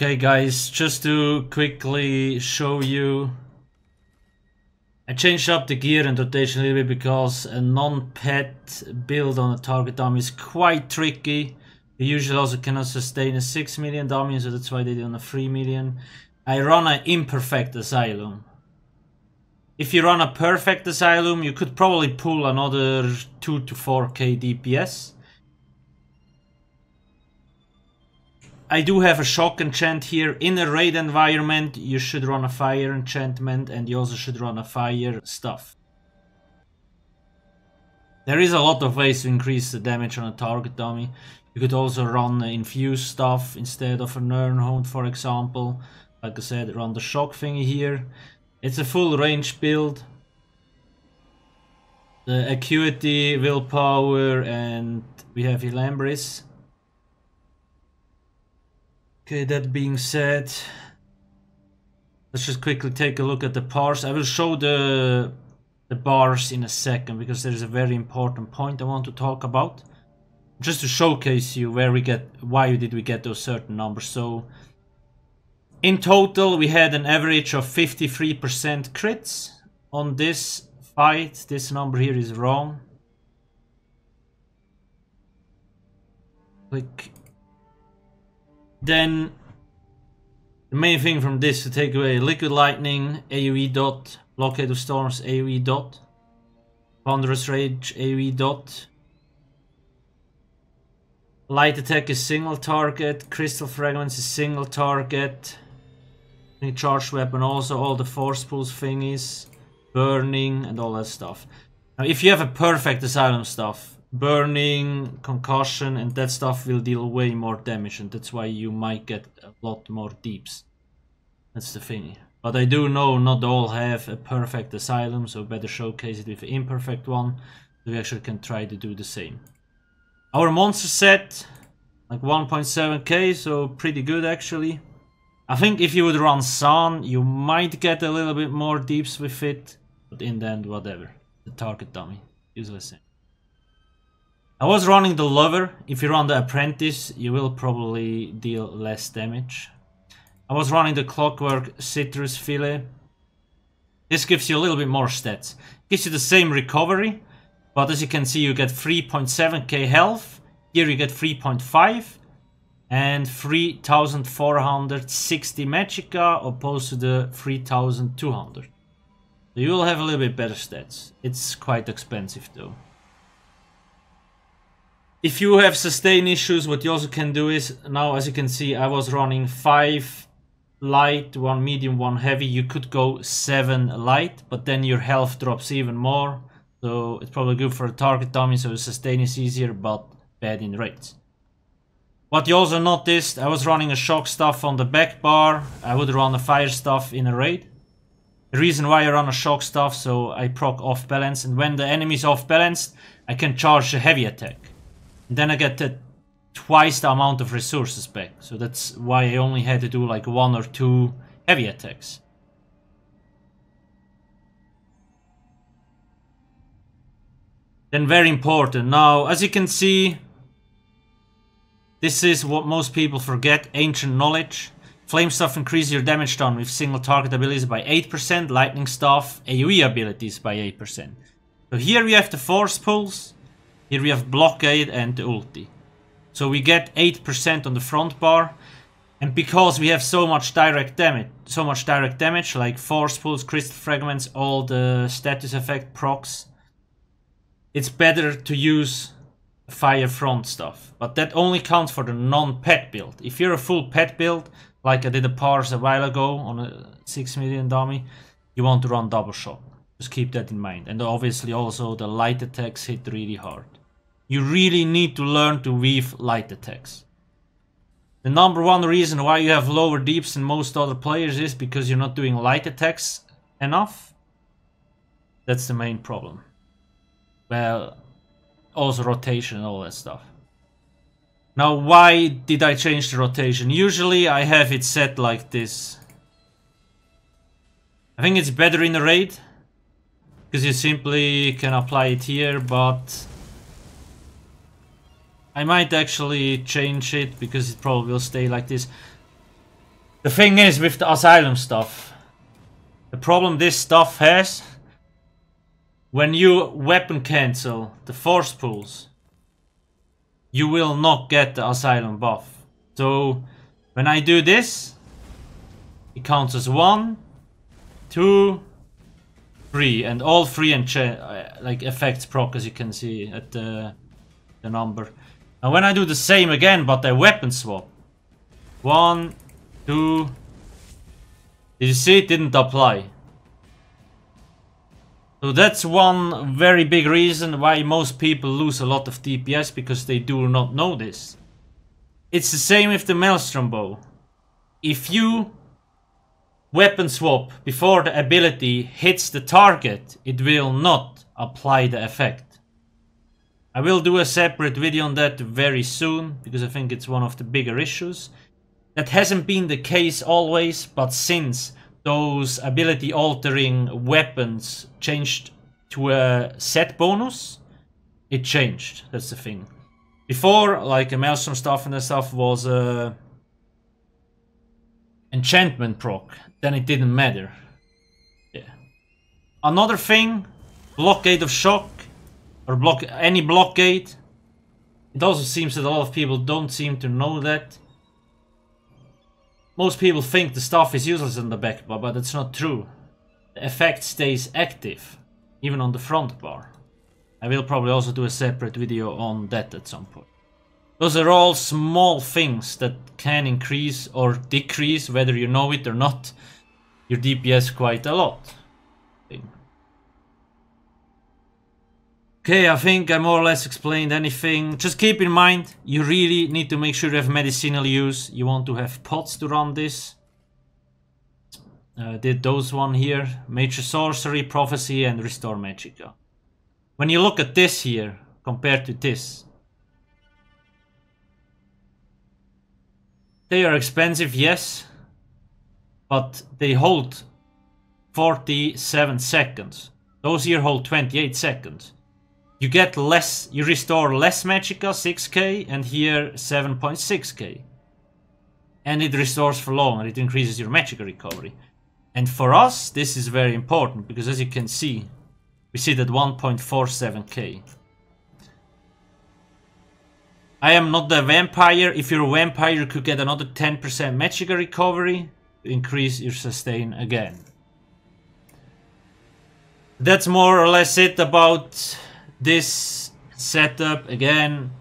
Okay guys, just to quickly show you, I changed up the gear and rotation a little bit because a non-pet build on a target dummy is quite tricky. You usually also cannot sustain a 6 million dummy, so that's why they did on a 3 million. I run an imperfect asylum. If you run a perfect asylum, you could probably pull another 2 to 4k DPS. I do have a shock enchant here. In a raid environment, you should run a fire enchantment and you also should run a fire stuff. There is a lot of ways to increase the damage on a target dummy. You could also run infused stuff instead of a Nernhound, for example. Like I said, run the shock thingy here. It's a full range build. The acuity, willpower, and we have Elambris. Okay, that being said, let's just quickly take a look at the bars. I will show the bars in a second because there's a very important point I want to talk about. Just to showcase you why did we get those certain numbers. So, in total we had an average of 53% crits on this fight. This number here is wrong. Click. Then the main thing from this to take away: Liquid Lightning, AoE dot, Blockade of Storms, AoE dot, Thunderous Rage, AoE dot, Light Attack is single target, Crystal Fragments is single target, Charged Weapon also, all the Force Pulse thingies, Burning and all that stuff. Now if you have a perfect Asylum stuff, Burning, Concussion and that stuff will deal way more damage, and that's why you might get a lot more deeps. That's the thing. But I do know not all have a perfect Asylum, so better showcase it with an imperfect one, so we actually can try to do the same. Our monster set, like 1.7k, so pretty good actually. I think if you would run San, you might get a little bit more deeps with it, but in the end, whatever. The target dummy, usually the same. I was running the Lover. If you run the Apprentice, you will probably deal less damage. I was running the Clockwork Citrus Fillet. This gives you a little bit more stats. Gives you the same recovery, but as you can see you get 3.7k health. Here you get 3.5 and 3,460 Magicka opposed to the 3,200. So you will have a little bit better stats. It's quite expensive though. If you have sustain issues, what you also can do is, now as you can see, I was running 5 light, 1 medium, 1 heavy. You could go 7 light, but then your health drops even more. So it's probably good for a target dummy, so sustain is easier, but bad in raids. What you also noticed, I was running a shock stuff on the back bar. I would run a fire stuff in a raid. The reason why I run a shock stuff, so I proc off balance, and when the enemy is off balanced, I can charge a heavy attack. Then I get twice the amount of resources back. So that's why I only had to do like 1 or 2 heavy attacks. Then very important. Now, as you can see, this is what most people forget. Ancient Knowledge. Flame Staff increases your damage done with single target abilities by 8%. Lightning Staff, AoE abilities by 8%. So here we have the Force Pulse. Here we have Blockade and the ulti. So we get 8% on the front bar. And because we have so much direct damage, like Force Pulse, Crystal Fragments, all the status effect procs, it's better to use Fire Front stuff. But that only counts for the non-pet build. If you're a full pet build, like I did a Pars a while ago on a 6 million dummy, you want to run double shock. Just keep that in mind. And obviously also the light attacks hit really hard. You really need to learn to weave light attacks. The number one reason why you have lower deeps than most other players is because you're not doing light attacks enough. That's the main problem. Well, also rotation and all that stuff. Now, why did I change the rotation? Usually I have it set like this. I think it's better in a raid, because you simply can apply it here, but I might actually change it because it probably will stay like this. The thing is with the Asylum stuff, the problem this stuff has, when you weapon cancel the force pulls, you will not get the Asylum buff. So when I do this, it counts as 1, 2, 3, and all 3 like effects proc, as you can see at the number. And when I do the same again, but I weapon swap, 1, 2, did you see it didn't apply? So that's one very big reason why most people lose a lot of DPS, because they do not know this. It's the same with the Maelstrom bow. If you weapon swap before the ability hits the target, it will not apply the effect. I will do a separate video on that very soon, because I think it's one of the bigger issues. That hasn't been the case always, but since those ability altering weapons changed to a set bonus, it changed. That's the thing. Before, like a Maelstrom stuff and that stuff was enchantment proc, then it didn't matter. Yeah. Another thing, blockade of shock, or any blockade. It also seems that a lot of people don't seem to know that. Most people think the stuff is useless on the back bar, but it's not true. The effect stays active, even on the front bar. I will probably also do a separate video on that at some point. Those are all small things that can increase or decrease, whether you know it or not, your DPS quite a lot. Okay, I think I more or less explained anything. Just keep in mind, you really need to make sure you have medicinal use. You want to have pots to run this. Did those one here. Magicka Sorcery, Prophecy and Restore Magicka. When you look at this here, compared to this. They are expensive, yes. But they hold 47 seconds. Those here hold 28 seconds. You get less, you restore less Magicka, 6k, and here 7.6k. And it restores for longer, it increases your Magicka recovery. And for us, this is very important, because as you can see, we see that 1.47k. I am not a vampire. If you're a vampire, you could get another 10% Magicka recovery to increase your sustain again. That's more or less it about this setup. Again,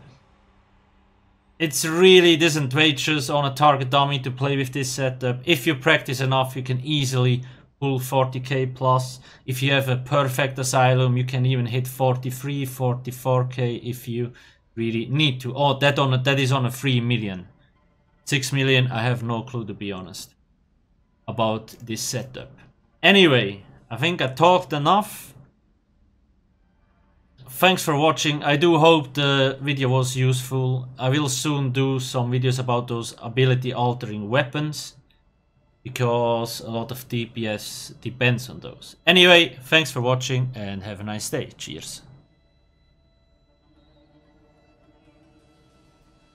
it's really disadvantageous on a target dummy to play with this setup. If you practice enough, you can easily pull 40k plus. If you have a perfect Asylum, you can even hit 43, 44k if you really need to. Oh, that is on a 3 million. 6 million, I have no clue, to be honest, about this setup. Anyway, I think I talked enough. Thanks for watching. I do hope the video was useful. I will soon do some videos about those ability altering weapons, because a lot of DPS depends on those. Anyway, thanks for watching and have a nice day. Cheers.